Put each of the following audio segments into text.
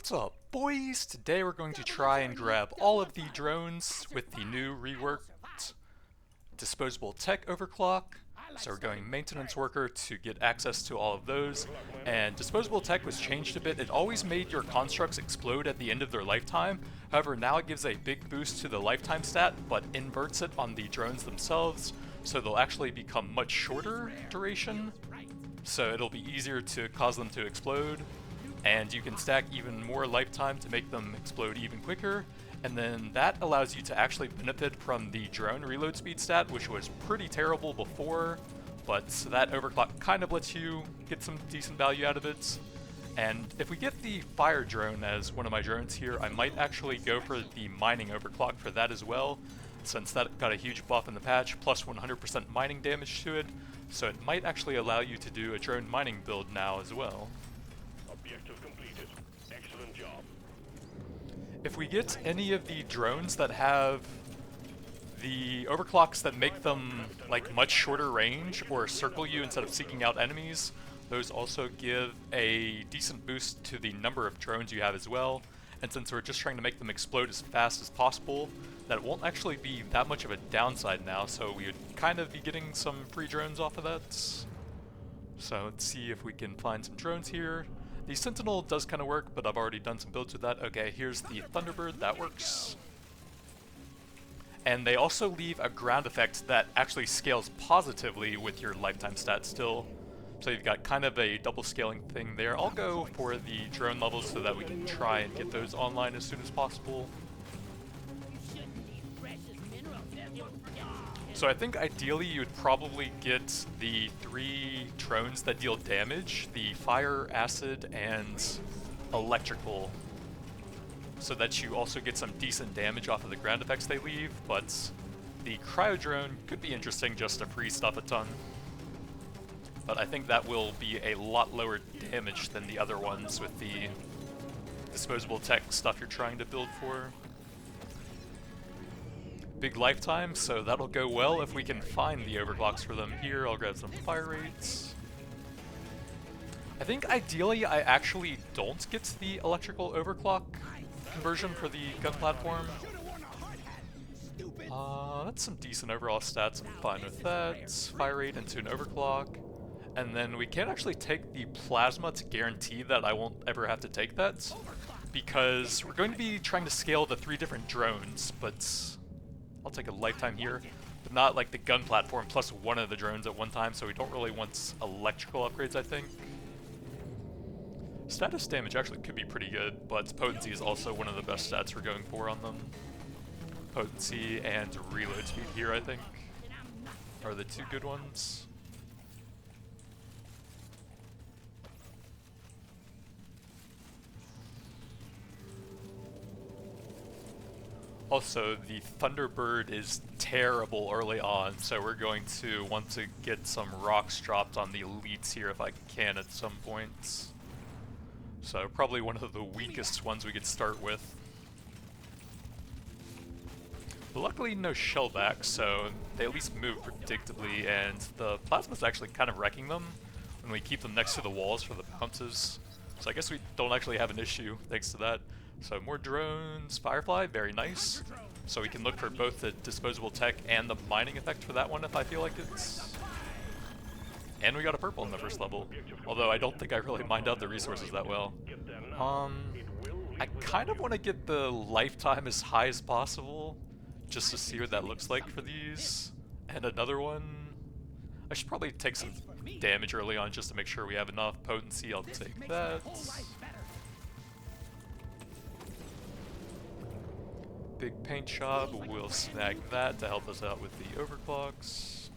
What's up, boys? Today we're going to try and grab all of the drones with the new reworked disposable tech overclock. So we're going maintenance worker to get access to all of those. And disposable tech was changed a bit. It always made your constructs explode at the end of their lifetime. However, now it gives a big boost to the lifetime stat, but inverts it on the drones themselves. So they'll actually become much shorter duration. So it'll be easier to cause them to explode. And you can stack even more lifetime to make them explode even quicker, and then that allows you to actually benefit from the drone reload speed stat, which was pretty terrible before, but that overclock kind of lets you get some decent value out of it. And if we get the fire drone as one of my drones here, I might actually go for the mining overclock for that as well, since that got a huge buff in the patch, plus 100% mining damage to it, so it might actually allow you to do a drone mining build now as well. Objective completed. Excellent job. If we get any of the drones that have the overclocks that make them like much shorter range or circle you instead of seeking out enemies, those also give a decent boost to the number of drones you have as well. And since we're just trying to make them explode as fast as possible, that won't actually be that much of a downside now, so we would kind of be getting some free drones off of that. So let's see if we can find some drones here. The Sentinel does kind of work, but I've already done some builds with that. Okay, here's the Thunderbird, that works. And they also leave a ground effect that actually scales positively with your lifetime stat still. So you've got kind of a double scaling thing there. I'll go for the drone levels so that we can try and get those online as soon as possible. So I think ideally you would probably get the 3 drones that deal damage, the fire, acid, and electrical, so that you also get some decent damage off of the ground effects they leave, but the cryo drone could be interesting just to free stuff a ton. But I think that will be a lot lower damage than the other ones with the disposable tech stuff you're trying to build for. Big lifetime, so that'll go well if we can find the overclocks for them here. I'll grab some fire rates. I think ideally I actually don't get the electrical overclock conversion for the gun platform. That's some decent overall stats, I'm fine with that. Fire rate into an overclock. And then we can't actually take the plasma to guarantee that I won't ever have to take that, because we're going to be trying to scale the 3 different drones, but I'll take a lifetime here, but not like the gun platform plus one of the drones at one time, so we don't really want electrical upgrades, I think. Status damage actually could be pretty good, but potency is also one of the best stats we're going for on them. Potency and reload speed here, I think, are the 2 good ones. Also, the Thunderbird is terrible early on, so we're going to want to get some rocks dropped on the elites here if I can at some points. So probably one of the weakest ones we could start with. But luckily no shellbacks, so they at least move predictably, and the plasma's actually kind of wrecking them when we keep them next to the walls for the bounces. So I guess we don't actually have an issue thanks to that. So more drones, Firefly, very nice. So we can look for both the disposable tech and the mining effect for that one if I feel like it's... And we got a purple in the first level, although I don't think I really mined out the resources that well. I kind of want to get the lifetime as high as possible, just to see what that looks like for these. And another one... I should probably take some damage early on just to make sure we have enough potency. I'll take that. Big paint job, we'll snag that to help us out with the overclocks.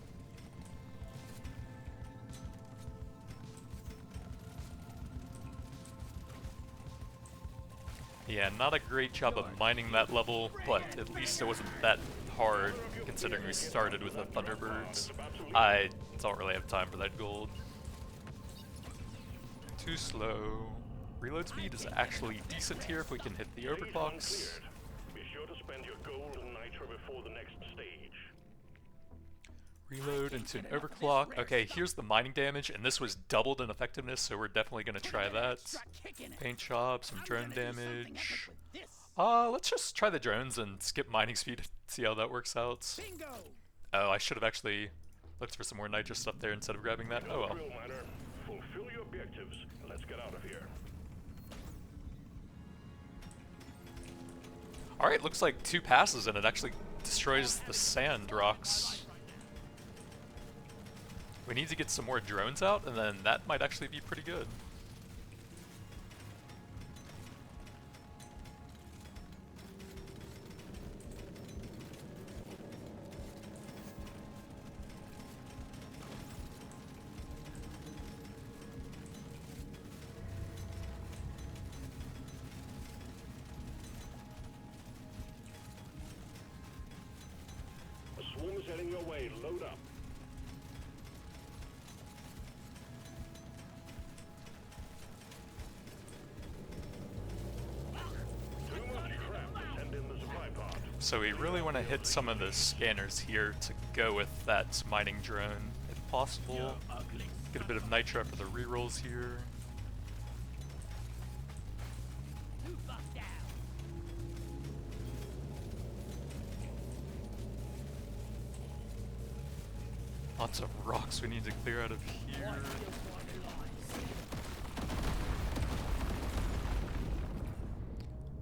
Yeah, not a great job of mining that level, but at least it wasn't that hard considering we started with the Thunderbirds. I don't really have time for that gold. Too slow. Reload speed is actually decent here if we can hit the overclocks. Be sure to spend your gold and nitro before the next stage. Reload into an overclock. Okay, here's the mining damage, and this was doubled in effectiveness, so we're definitely gonna try that. Paint job, some drone damage. Let's just try the drones and skip mining speed, see how that works out. Oh, I should have actually looked for some more nitrous stuff there instead of grabbing that. Oh well. Drill miner, fulfill your objectives. Let's get out of here. Alright, looks like 2 passes and it actually destroys the sand rocks. We need to get some more drones out, and then that might actually be pretty good. A swarm is heading your way. Load up. So we really want to hit some of the scanners here to go with that mining drone, if possible. Get a bit of nitro for the rerolls here. Lots of rocks we need to clear out of here.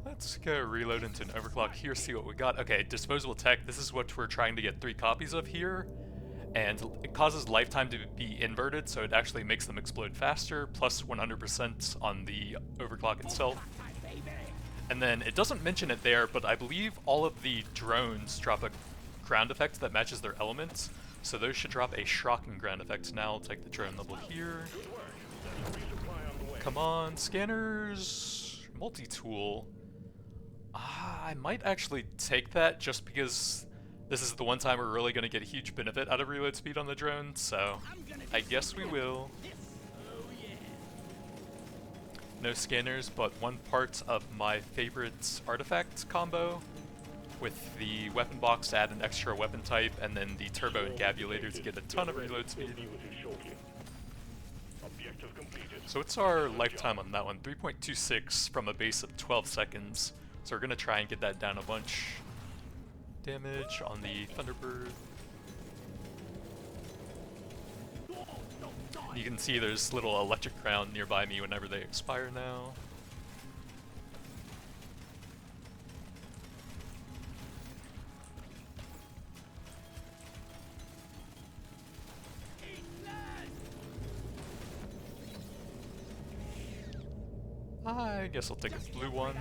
Let's go reload into an overclock here, see what we got. Okay, disposable tech, this is what we're trying to get 3 copies of here. And it causes lifetime to be inverted, so it actually makes them explode faster, plus 100% on the overclock itself. And then it doesn't mention it there, but I believe all of the drones drop a ground effect that matches their elements. So those should drop a shocking ground effect. Now I'll take the drone level here. Come on, scanners! Multi-tool. I might actually take that just because this is the one time we're really going to get a huge benefit out of reload speed on the drone, so I guess we will. No scanners, but one part of my favorite artifact combo with the weapon box to add an extra weapon type, and then the turbo encabulator to get a ton of reload speed. So what's our lifetime on that one? 3.26 from a base of 12 seconds. So we're going to try and get that down a bunch. Damage on the Thunderbird. You can see there's little electric ground nearby me whenever they expire now. I guess I'll take a blue one.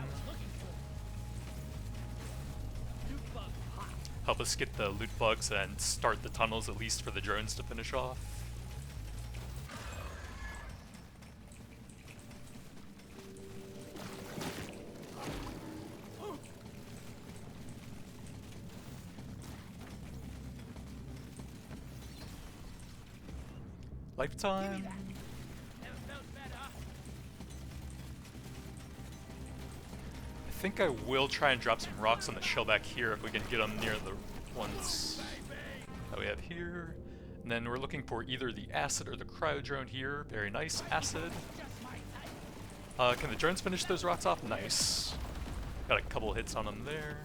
Help us get the loot bugs and start the tunnels at least for the drones to finish off. Lifetime. I think I will try and drop some rocks on the shell back here if we can get them near the ones that we have here. And then we're looking for either the acid or the cryo drone here. Very nice, acid. Can the drones finish those rocks off? Nice. Got a couple hits on them there.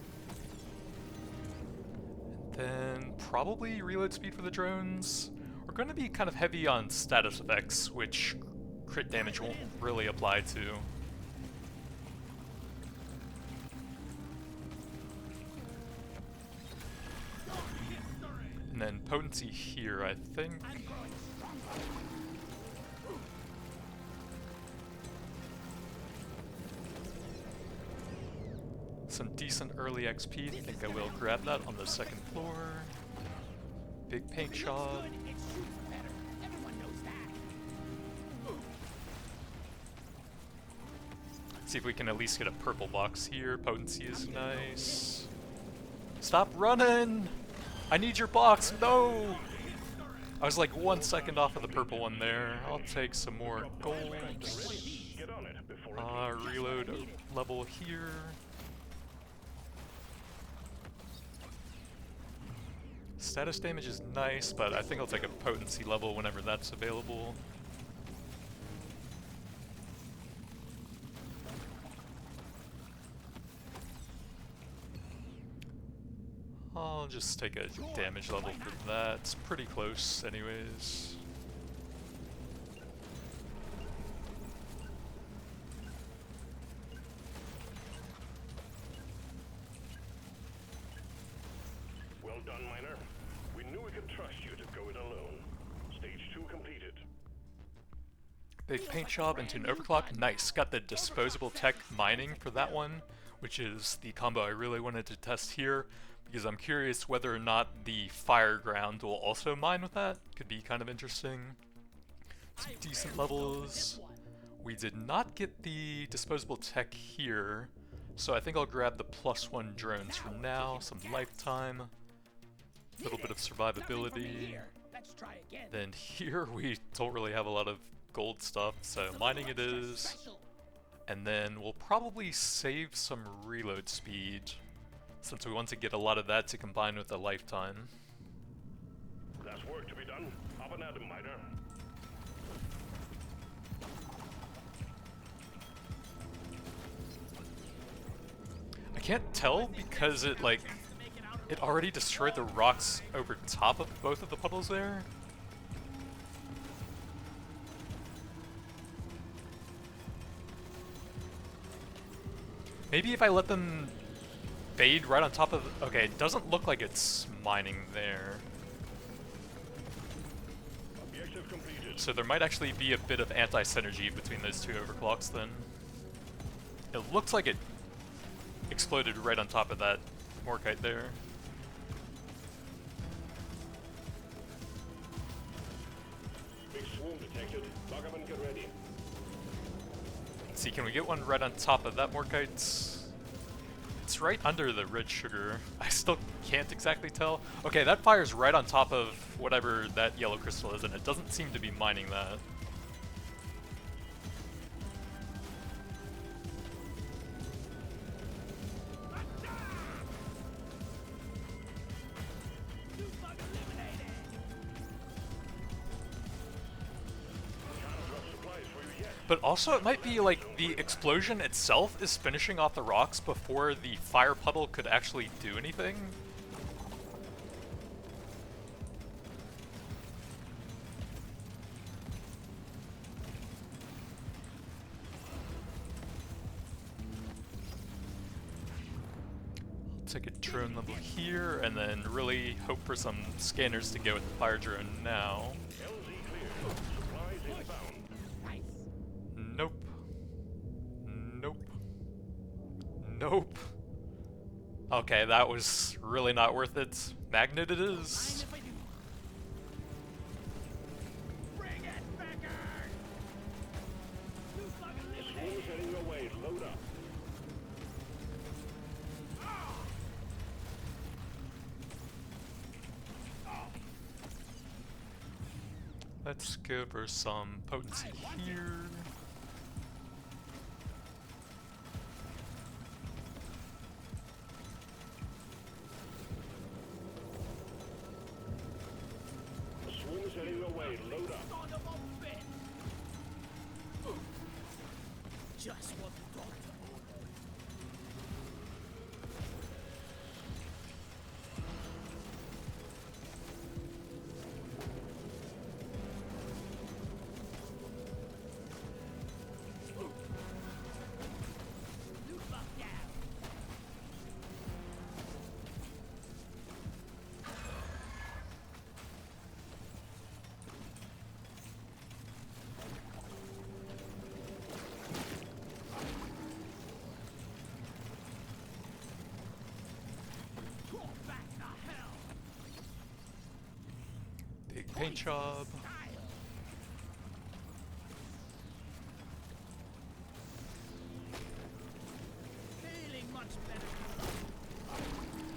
And then probably reload speed for the drones. We're going to be kind of heavy on status effects, which crit damage won't really apply to. And then potency here, I think. Some decent early XP. I think I will grab that on the second floor. Big paint job. See if we can at least get a purple box here. Potency is nice. Stop running! I need your box, no! I was like 1 second off of the purple one there. I'll take some more gold. Reload level here. Status damage is nice, but I think I'll take a potency level whenever that's available. I'll just take a damage level for that. It's pretty close anyways. Well done, Miner. We knew we could trust you to go it alone. Stage 2 completed. Big paint job into an overclock. Nice. Got the disposable tech mining for that one, which is the combo I really wanted to test here, because I'm curious whether or not the fire ground will also mine with that. Could be kind of interesting. Some decent levels. We did not get the disposable tech here, so I think I'll grab the +1 drones for now. Some lifetime. A little bit of survivability. Then here we don't really have a lot of gold stuff, so mining it is. And then we'll probably save some reload speed, since we want to get a lot of that to combine with a lifetime. There's work to be done. Up and at 'em, Miner. I can't tell because it already destroyed the rocks over top of both of the puddles there. Maybe if I let them fade right on top of... Okay, it doesn't look like it's mining there. Objective completed. So there might actually be a bit of anti-synergy between those two overclocks then. It looks like it exploded right on top of that Morkite there. Big swarm detected. Lock up and get ready. Let's see, can we get one right on top of that Morkite? It's right under the red sugar. I still can't exactly tell. Okay, that fires right on top of whatever that yellow crystal is, and it doesn't seem to be mining that. But also it might be like the explosion itself is finishing off the rocks before the fire puddle could actually do anything. I'll take a drone level here and then really hope for some scanners to go with the fire drone now. Nope. Nope. Nope. Okay, that was really not worth it. Magnet it is. Swarm's heading your way. Load up. Let's go for some potency here. Swarm's heading your way. Load up. Just what the doctor Big paint job.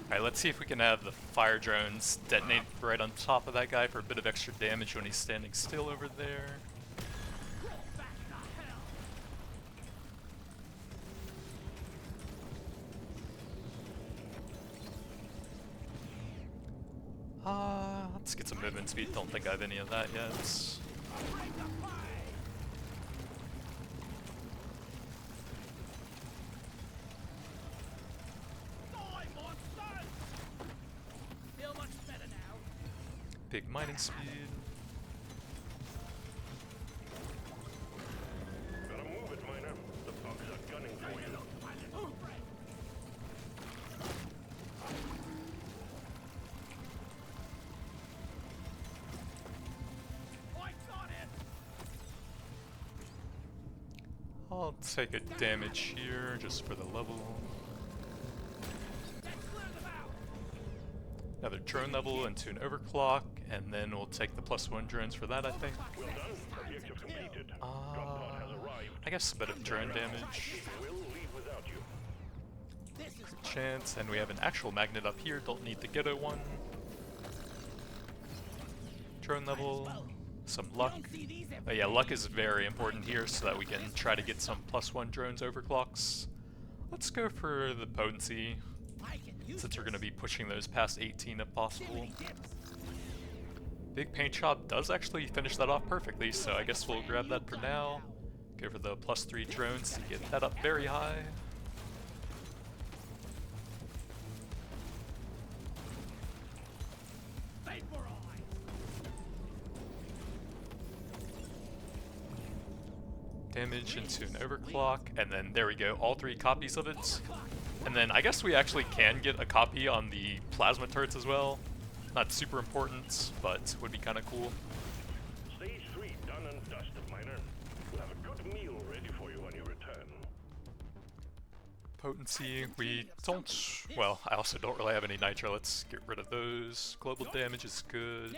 Alright, let's see if we can have the fire drones detonate right on top of that guy for a bit of extra damage when he's standing still over there. Let's get some movement speed. Don't think I have any of that yet. Big mining speed. Gotta move it, miner. The bugs are gunning for you. I'll take a damage here just for the level. Another drone level into an overclock, and then we'll take the +1 drones for that, I think. Well done. Objective completed. Drop pod has arrived. I guess a bit of drone damage. We'll leave without you. Chance, and we have an actual magnet up here, don't need the ghetto one. Drone level, some luck. Oh yeah, luck is very important here so that we can try to get some +1 drones overclocks. Let's go for the potency, since we're going to be pushing those past 18 if possible. Big paint job does actually finish that off perfectly, so I guess we'll grab that for now. Go for the +3 drones to get that up very high. Damage into an overclock, and then there we go, all 3 copies of it. And then I guess we actually can get a copy on the plasma turrets as well. Not super important, but would be kind of cool. Stage 3 done and dusted, miner. We'll have a good meal ready for you when you return. Potency, we don't, well, I also don't really have any nitro. Let's get rid of those. Global damage is good.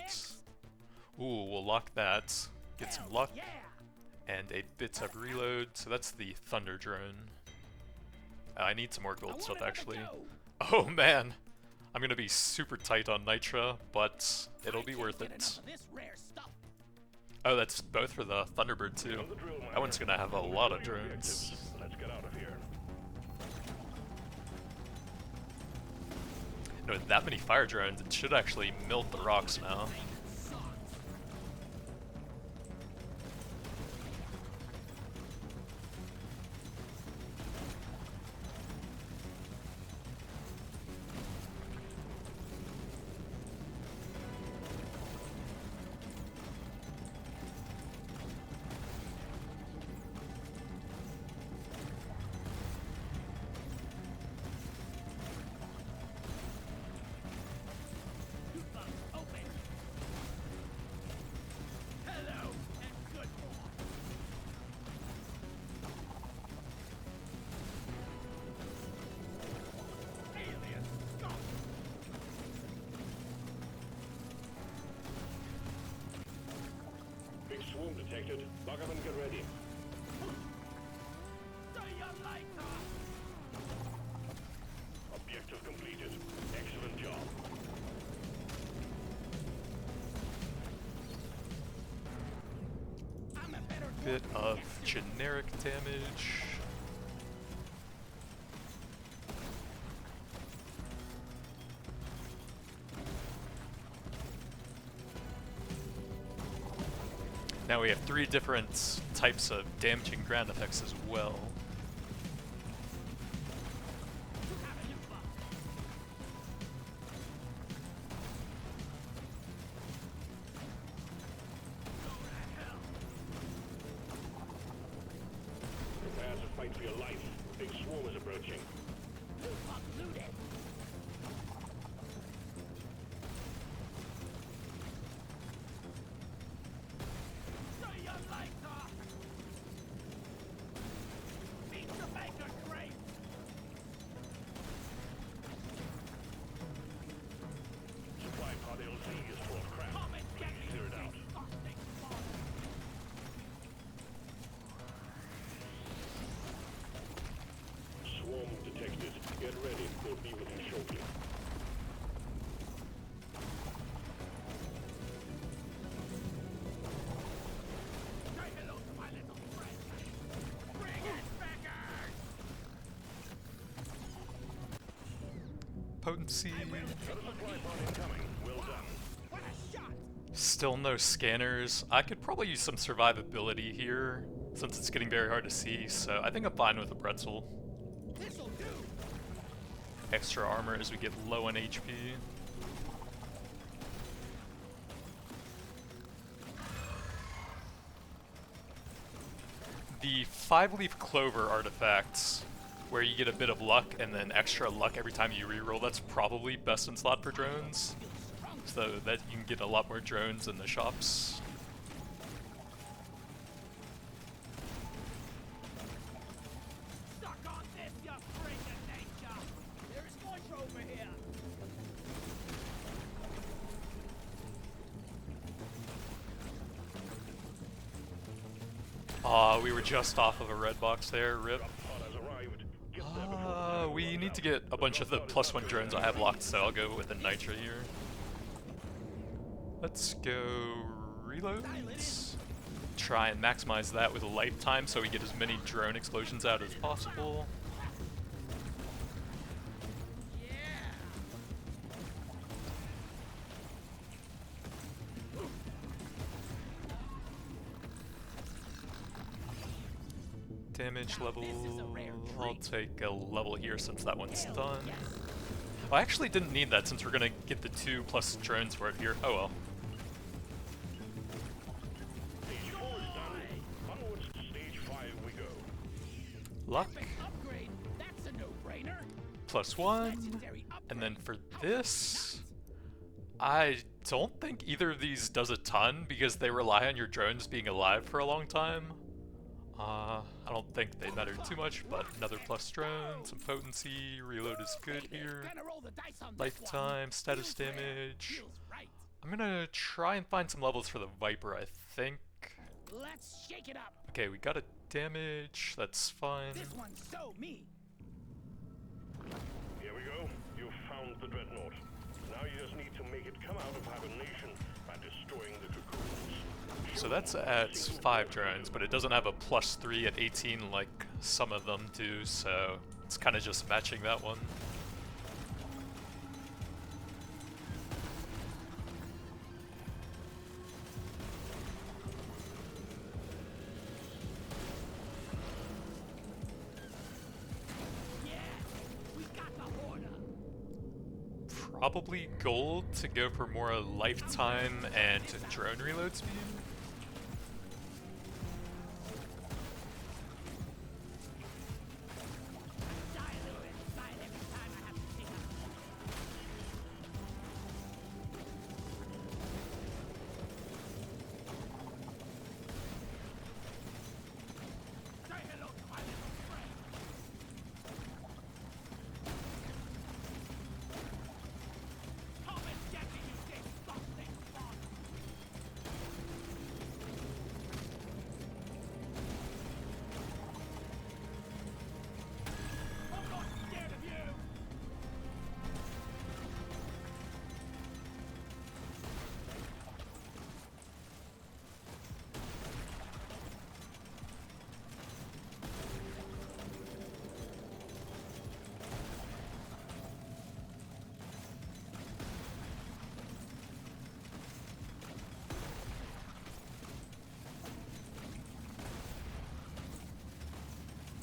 Ooh, we'll lock that. Get some luck. And a bit of reload, so that's the thunder drone. I need some more gold stuff actually. Oh man! I'm gonna be super tight on nitra, but it'll be worth it. Oh, that's both for the Thunderbird too. That one's gonna have a lot of drones. Let's get out of here. No, with that many fire drones, it should actually melt the rocks now. Swarm detected. Lock up and get ready. Objective completed. Excellent job. Bit of generic damage. Now we have 3 different types of damaging ground effects as well. Prepare to fight for your life. Big swarm is approaching. Supply pod LZ is full of crap. Please clear it out. Swarm detected. Get ready. They'll be with you shortly. Potency. Got a supply pod incoming. Well done. Still no scanners. I could probably use some survivability here, since it's getting very hard to see, so I think I'm fine with a pretzel. This'll do. Extra armor as we get low on HP. The 5-leaf clover artifacts, where you get a bit of luck and then extra luck every time you reroll, that's probably best in slot for drones. So that you can get a lot more drones in the shops. Suck on this, you freak of nature. There is more over here. We were just off of a red box there, rip. We need to get a bunch of the +1 drones I have locked, so I'll go with a nitra here. Let's go reloads. Try and maximize that with a lifetime so we get as many drone explosions out as possible. Damage level, I'll take a level here since that one's done. Well, I actually didn't need that since we're gonna get the 2+ drones for it here. Oh well. Stage 4 is done. Onwards to stage 5 we go. Luck, Upgrade. That's a no-brainer. +1. Legendary upgrade. And then for this, I don't think either of these does a ton because they rely on your drones being alive for a long time. I don't think they matter too much, but another + drone, some potency, reload is good here. Gonna roll the dice on this Lifetime, one. status Feels fair. damage. Feels right. I'm gonna try and find some levels for the Viper, I think. Let's shake it up. Okay, we got a damage, that's fine. This one's so me. Here we go. You've found the Dreadnought. Now you just need to make it come out of hibernation by destroying the cocoons. So that's at 5 drones, but it doesn't have a +3 at 18 like some of them do, so it's kind of just matching that one. Yeah, we got the hoarder. Probably gold to go for more lifetime and drone reload speed. Die a little inside every time I have to take a say hello to my little friend. Come and get me, you disgusting fuck. I'm not scared of you.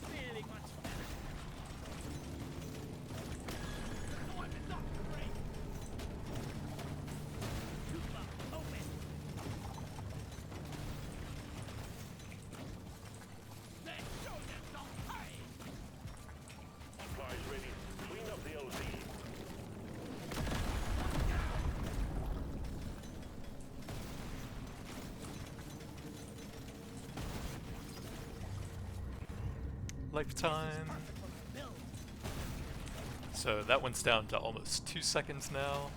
Feeling much better. The one is up to break. Super open. Let's show them some pain. Supplies ready. Clean up the LZ. Lifetime. So that one's down to almost 2 seconds now.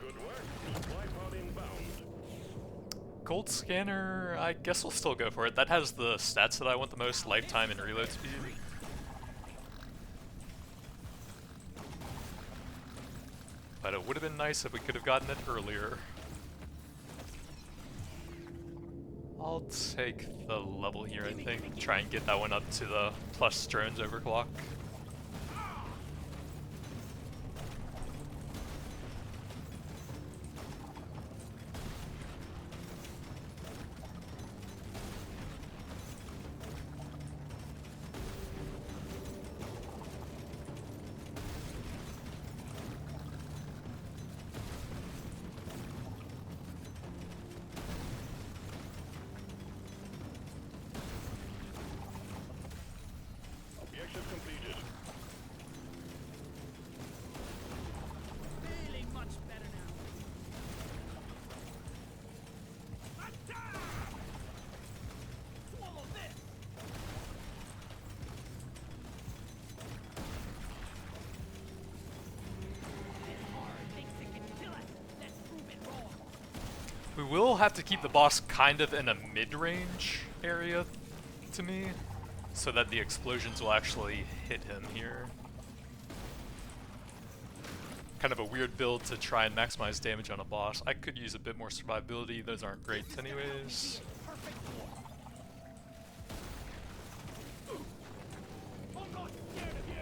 Good work. Supply pod inbound. Gold scanner, I guess we'll still go for it. That has the stats that I want the most, lifetime and reload speed. But it would have been nice if we could have gotten it earlier. I'll take the level here, I think. Try and get that one up to the + drones overclock. will have to keep the boss kind of in a mid-range area to me, so that the explosions will actually hit him here. Kind of a weird build to try and maximize damage on a boss. I could use a bit more survivability, those aren't great anyways. I'm not scared of you.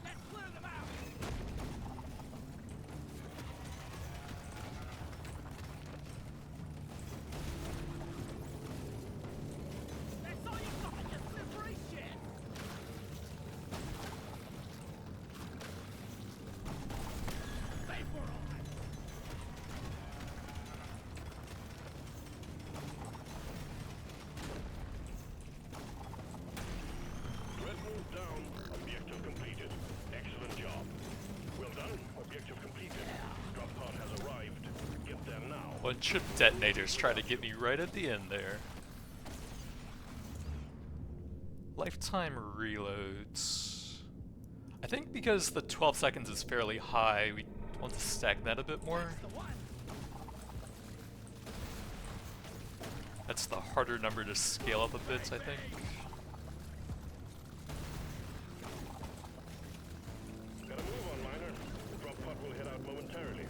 Let's clear them out. That's all you got, you slippery shit. Vaporize. Dreadnought down. Objective completed. Excellent job. Well done. Objective completed. Drop pod has arrived. Get there now. Bunch of detonators try to get me right at the end there. Lifetime reloads. I think because the 12 seconds is fairly high, we want to stack that a bit more. That's the harder number to scale up a bit, I think. Gotta move on, miner. The drop pod will head out momentarily.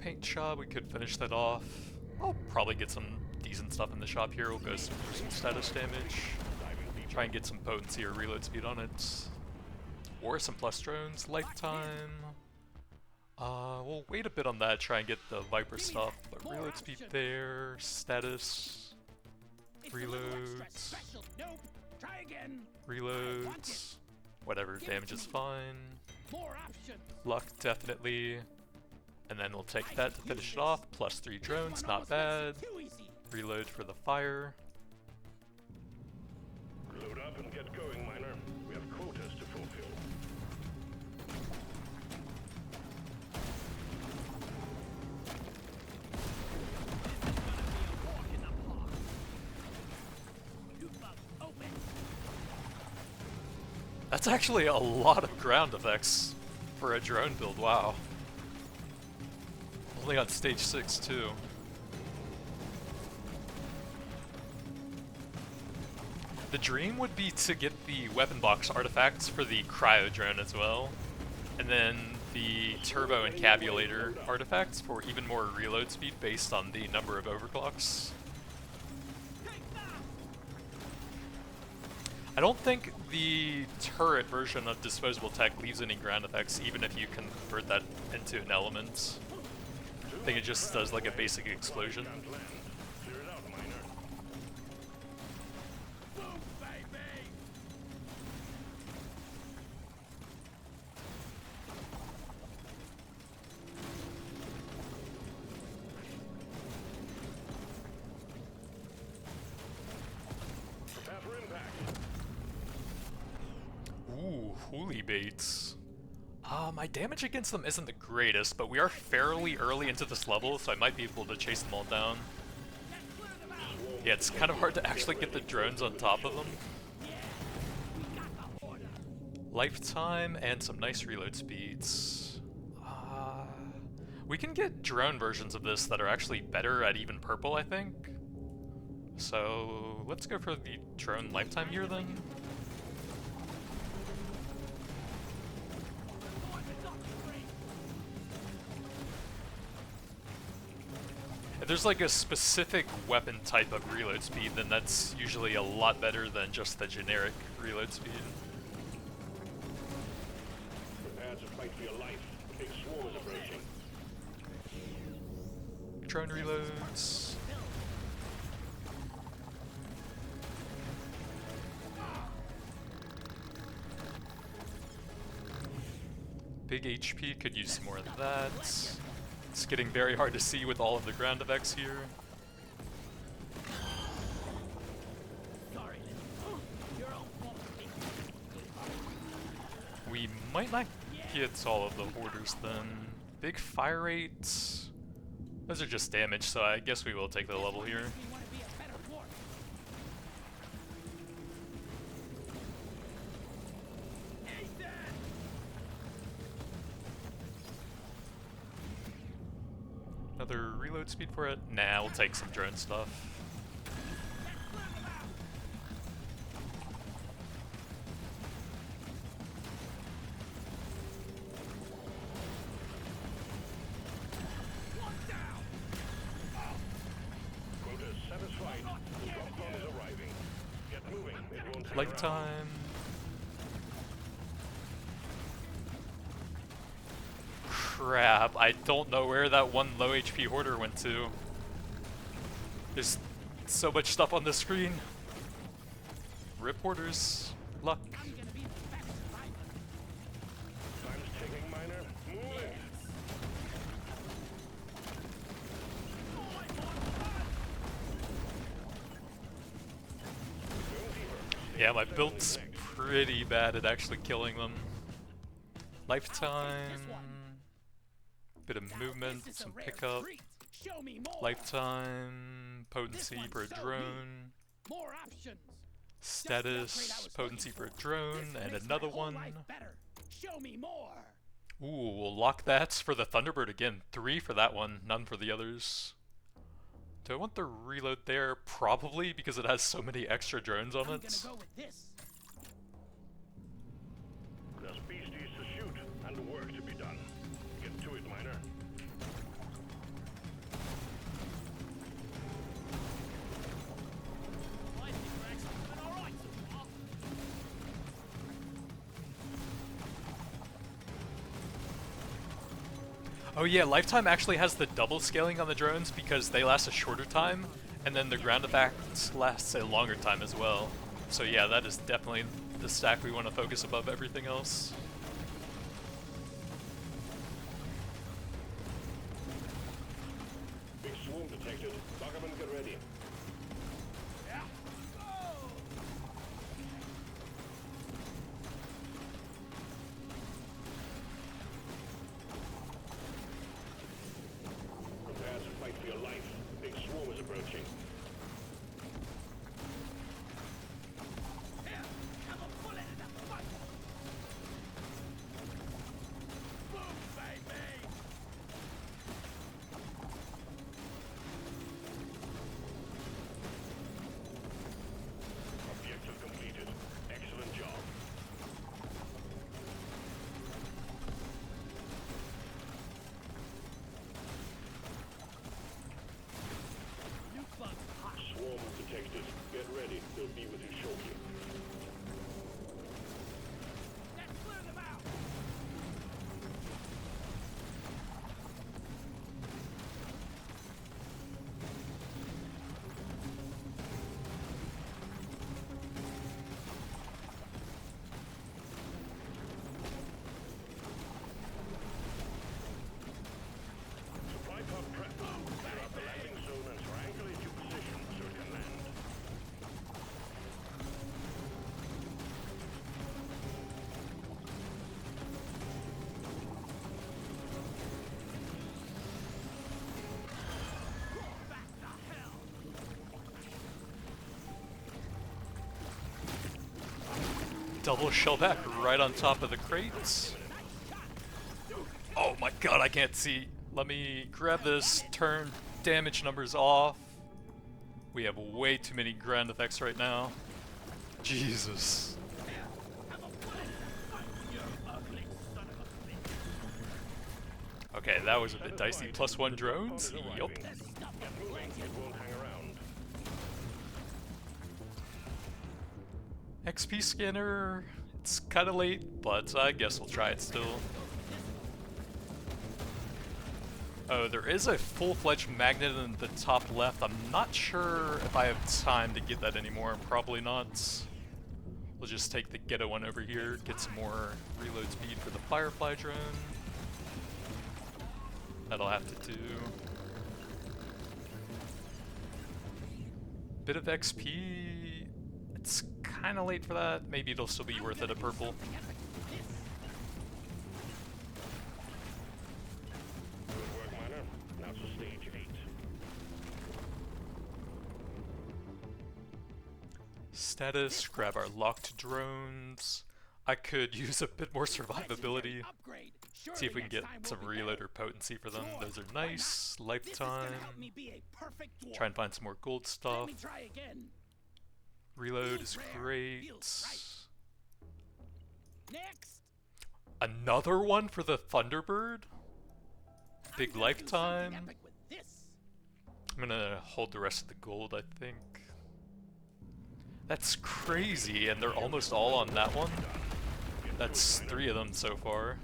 Paint job, we could finish that off. I'll probably get some decent stuff in the shop here. We'll go for some status damage. Try and get some potency or reload speed on it. Or some plus drones. Lifetime. We'll wait a bit on that, try and get the Viper stuff. But reload speed there. Status. Reloads. Nope. Try again. Reloads. Whatever, damage is fine. More options. Luck, definitely. And then we'll take that to finish it off. Plus 3 drones, not bad. Too easy. Reload for the fire. Load up and get going, miner. We have quotas to fulfill. Walk in the park. Loop up. Open. That's actually a lot of ground effects for a drone build, wow. Only on stage 6 too. The dream would be to get the weapon box artifacts for the cryo drone as well, and then the turbo encabulator artifacts for even more reload speed based on the number of overclocks. I don't think the turret version of disposable tech leaves any ground effects even if you convert that into an element. I think it just does like a basic explosion. Can't land. Clear it out, miner. Boom, baby. Prepare for impact. Ooh, hooly baits. My damage against them isn't the greatest, but we are fairly early into this level, so I might be able to chase them all down. Yeah, it's kind of hard to actually get the drones on top of them. Lifetime and some nice reload speeds. We can get drone versions of this that are actually better at even purple, I think. So let's go for the drone lifetime here then. If there's like a specific weapon type of reload speed, then that's usually a lot better than just the generic reload speed. Prepare to fight for your life. Big swarm is approaching. Drone reloads. Big HP, could use some more of that. It's getting very hard to see with all of the ground effects here. Sorry, your own fault. We might not get all of the hoarders then. Big fire rates. Those are just damage, so I guess we will take the level here. We want to be a better dwarf. another reload speed for it? Nah, we'll take some drone stuff. Quotas satisfied. Drop pod is arriving. Get moving. It won't hang around. Lifetime. Crap, I don't know where that one low HP hoarder went to. There's so much stuff on the screen. Rip hoarders. Luck. I'm gonna be the best survivor. Time's ticking, miner. Move it. Yeah, my build's pretty bad at actually killing them. Lifetime. Bit of movement, This is a some rare pickup. treat. Show me more. Lifetime. Potency This for a one's so drone. More options. Status. Potency for a drone. And another one. Better. Show me more. Ooh, we'll lock that for the Thunderbird again. 3 for that one, none for the others. Do I want the reload there? Probably, because it has so many extra drones on I'm it. gonna go with this. There's beasties to shoot and work to be done. Get to it, miner. I think we're actually doing all right so far. Oh yeah, Lifetime actually has the double scaling on the drones because they last a shorter time, and then the ground effects lasts a longer time as well. So yeah, that is definitely the stack we want to focus above everything else. Big swarm detected. Document, get ready. Yeah. Oh. Prepare to fight for your life. Big swarm is approaching. Here, have a bullet in the fight. Boom, baby. Objective completed. Excellent job. New bug hot. Swarm detected. Get ready. They'll be with you shortly. Let's clear them out. Supply pod prep. Clear out the landing zone and triangulate your position so it can land. Back the hell. Double shellback right on top of the crates. Oh my god, I can't see. Let me grab this, turn damage numbers off. We have way too many ground effects right now. Jesus. Okay, that was a bit dicey. +1 drones? Yup. Get moving. It won't hang around. XP scanner. It's kind of late, but I guess we'll try it still. Oh, there is a full-fledged magnet in the top left. I'm not sure if I have time to get that anymore. Probably not. We'll just take the ghetto one over here, get some more reload speed for the Firefly drone. That'll have to do. Bit of XP. It's kind of late for that. Maybe it'll still be worth it at purple. Good work, miner. Now to stage 8. Status, grab our locked drones. I could use a bit more survivability. Upgrade. See if we can get some reload or potency for them. Those are nice. Lifetime. Try and find some more gold stuff. Reload is great. Another one for the Thunderbird? Big lifetime. I'm gonna hold the rest of the gold, I think. That's crazy, and they're almost all on that one. That's 3 of them so far.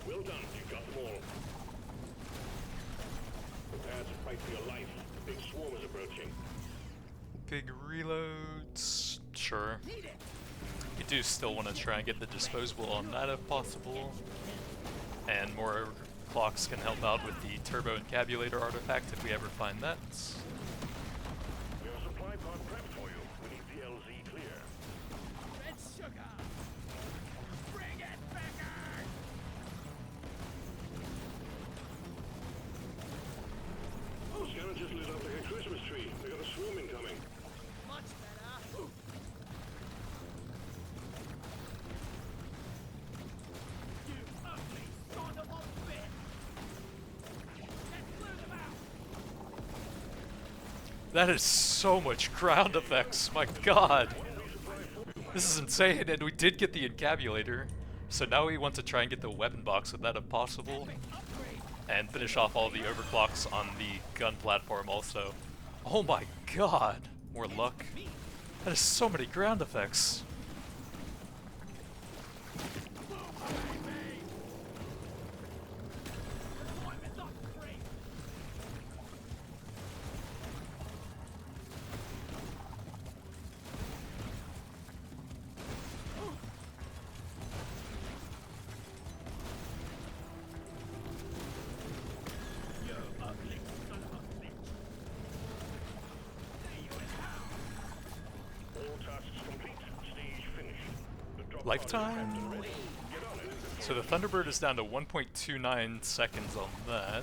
Well done, you got them all. Prepare to fight for your life. The big swarm is approaching. Big reloads. Sure. You do still want to try and get the disposable on that if possible. And more clocks can help out with the turbo encabulator artifact if we ever find that. We have a supply pod prepped for you. We need the LZ clear. Red sugar! Bring it back! Scanner just lit up like a Christmas tree. They got a swarm incoming. Much better! You ugly son of a bitch! Let's clear them out! That is so much ground effects, my god! This is insane, and we did get the encabulator. So now we want to try and get the weapon box with that if possible. And finish off all the overclocks on the gun platform also. Oh my god! More luck. That is so many ground effects. Lifetime? So the Thunderbird is down to 1.29 seconds on that.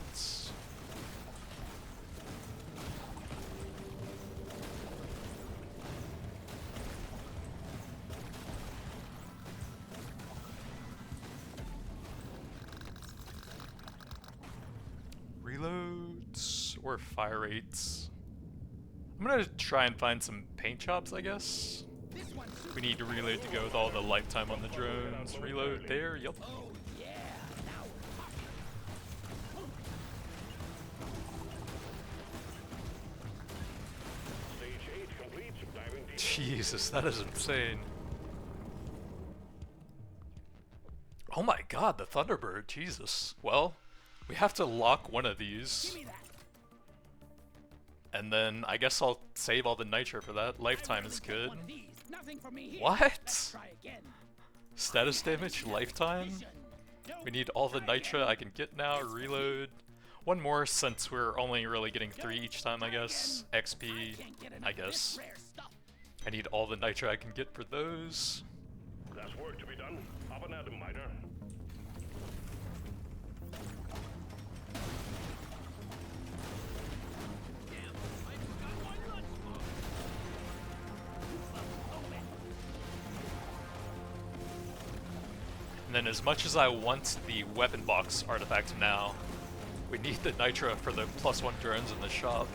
Reloads or fire rates. I'm gonna try and find some paint jobs, I guess. We need to reload to go with all the lifetime on the drones. Reload there, yup. Jesus, that is insane. Oh my god, the Thunderbird, Jesus. Well, we have to lock one of these. And then I guess I'll save all the nitro for that. Lifetime is good. What? Status damage, lifetime? We need all the nitra I can get now, reload. One more since we're only really getting 3 each time, I guess. XP, I guess. I need all the nitra I can get for those. There's work to be done. Up and at 'em, miner. And then as much as I want the weapon box artifact now, we need the nitra for the +1 drones in the shop.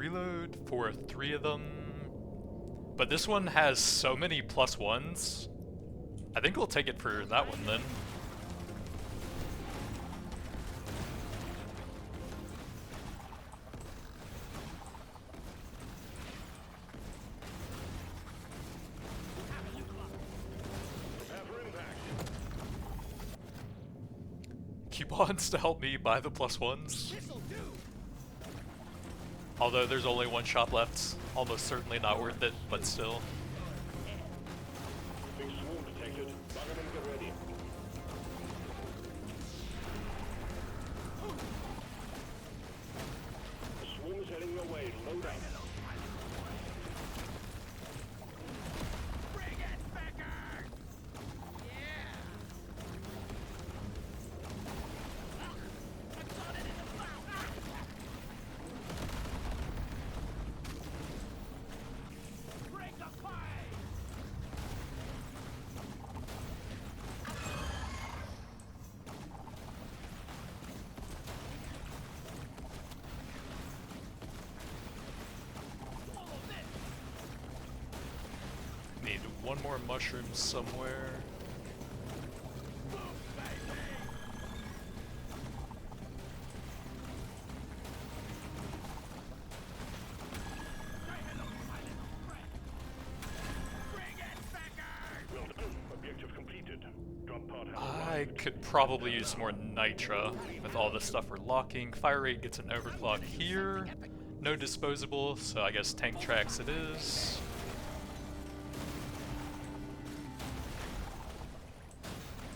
reload for 3 of them. But this one has so many +1s. I think we'll take it for that one then. Coupons to help me buy the +1s. Although there's only one shop left, almost certainly not worth it, but still. Big swarm detected. Buggerman, get ready. The swarm is heading your way. Load up. Bring it, Becker! Yeah! I got it in the mouth! Bring the fight! Follow this! Need one more mushroom somewhere. Boom, baby! Say hello to my little friend! Bring it, Becker! Well done. Objective completed. Drop pod has I arrived. could probably use more nitra with all the stuff we're locking. Fire rate gets an overclock here. No disposable, so I guess tank tracks it is.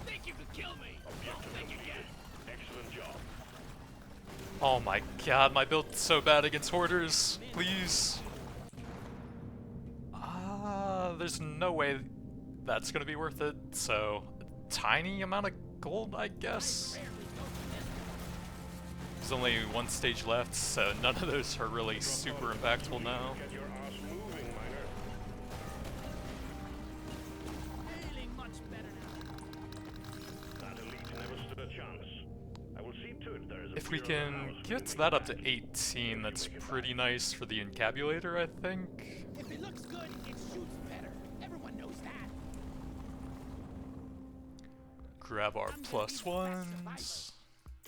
Think you could kill me? Don't Objective think you completed. can. Excellent job. Oh my god, my build's so bad against hoarders. Please. There's no way that's gonna be worth it, so a tiny amount of gold, I guess. There's only one stage left, so none of those are really super impactful now. Get your ass moving, miner. Feeling much better now. That elite never stood a chance. I will see to it there is a If we beer in the can house get when we that up get to back. 18, that's pretty nice for the encabulator, I think. If it looks good, it shoots better. Everyone knows that. Grab our I'm gonna be the best +1s.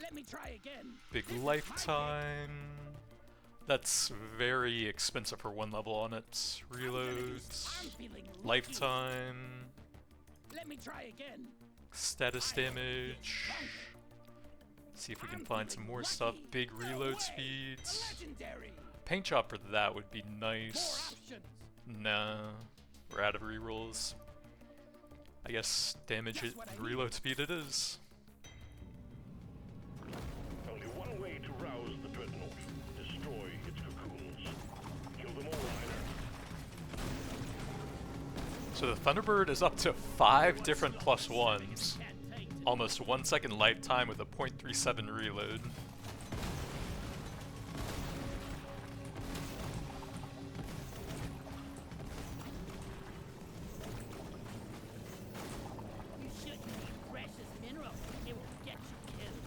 Let me try again. Big This is my lifetime. That's very expensive for one level on it. I'm gonna do- Reloads. I'm feeling lucky. Lifetime. Let me try again. Status damage. See if we can find some more stuff. Big No reload way. speeds. Legendary. Paint job for that would be More nice. options. Nah, we're out of rerolls. I guess damage That's it, what I need. reload speed it is. Only one way to rouse the Dreadnought. Destroy its cocoons. Kill them all, miner. So the Thunderbird is up to 5 different +1s. Can't take to Almost 1 second lifetime with a .37 reload. You shouldn't need precious minerals. It will get you killed.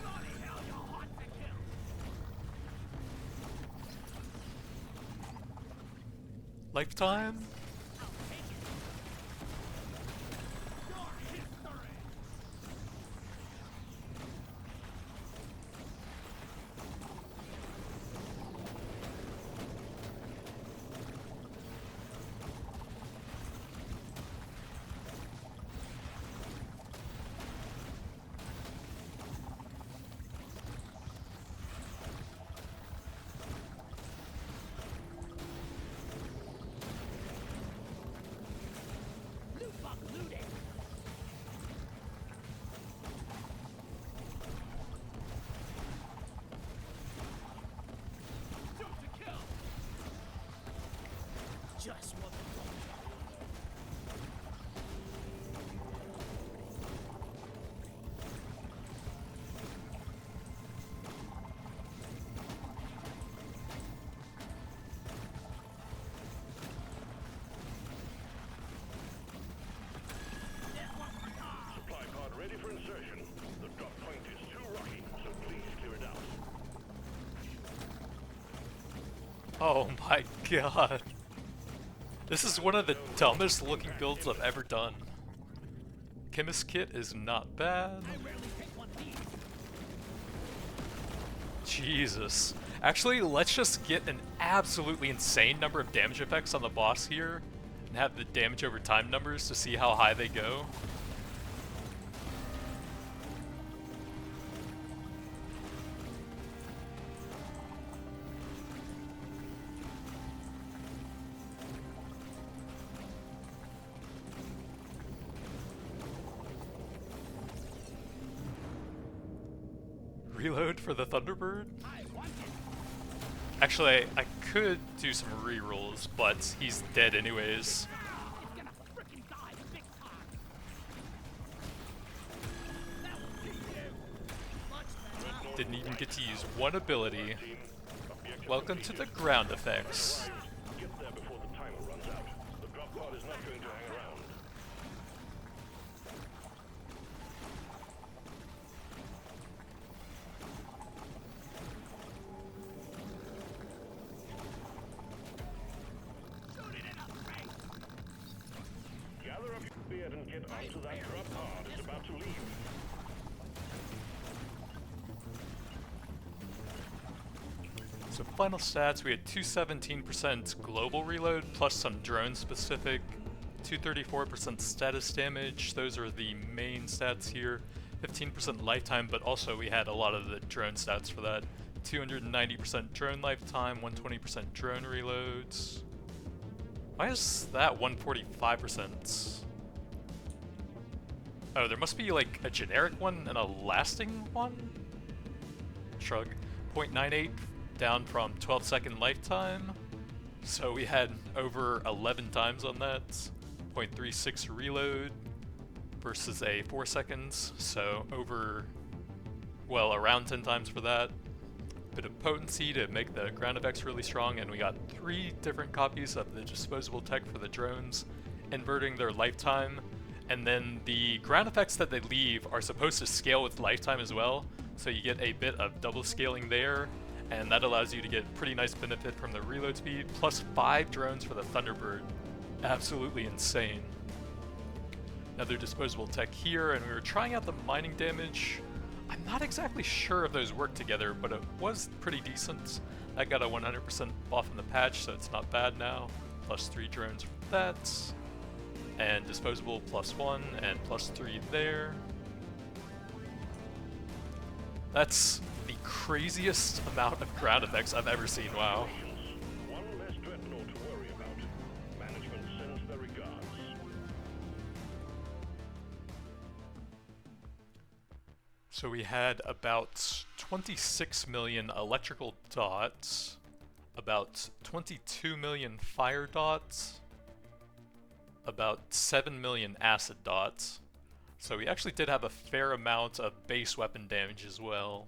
Bloody hell, you're hot to kill. Lifetime? I'll take it. Your history. Loot bug looted. Shoot to kill. Just what the Supply pod ready for insertion. The drop point is too rocky, so please clear it out. Oh my god. This is one of the dumbest looking builds I've ever done. Chemist kit is not bad. Jesus. Actually, let's just get an absolutely insane number of damage effects on the boss here and have the damage over time numbers to see how high they go. Reload for the Thunderbird? Actually, I could do some rerolls, but he's dead anyways. Didn't even get to use one ability. Welcome to the ground effects. Get there before the timer runs out. The drop pod is not going to hang around. Gather up your beard and get onto that drop pod. It's about to leave. So final stats, we had 217% global reload, plus some drone specific, 234% status damage, those are the main stats here, 15% lifetime, but also we had a lot of the drone stats for that, 290% drone lifetime, 120% drone reloads. Why is that 145%? Oh, there must be like a generic one and a lasting one? Shrug. 0.98 down from 12-second lifetime. So we had over 11 times on that. 0.36 reload versus a 4 seconds. So over, well, around 10 times for that. Bit of potency to make the ground effects really strong, and we got 3 different copies of the disposable tech for the drones, inverting their lifetime, and then the ground effects that they leave are supposed to scale with lifetime as well, so you get a bit of double scaling there, and that allows you to get pretty nice benefit from the reload speed, plus 5 drones for the Thunderbird. Absolutely insane. Another disposable tech here, and we were trying out the mining damage. I'm not exactly sure if those work together, but it was pretty decent. I got a 100% buff in the patch, so it's not bad now. Plus 3 drones for that. And disposable plus 1 and plus 3 there. That's the craziest amount of ground effects I've ever seen, wow. One less Dreadnought to worry about. Management sends their regards. So we had about 26 million electrical dots, about 22 million fire dots, about 7 million acid dots. So we actually did have a fair amount of base weapon damage as well.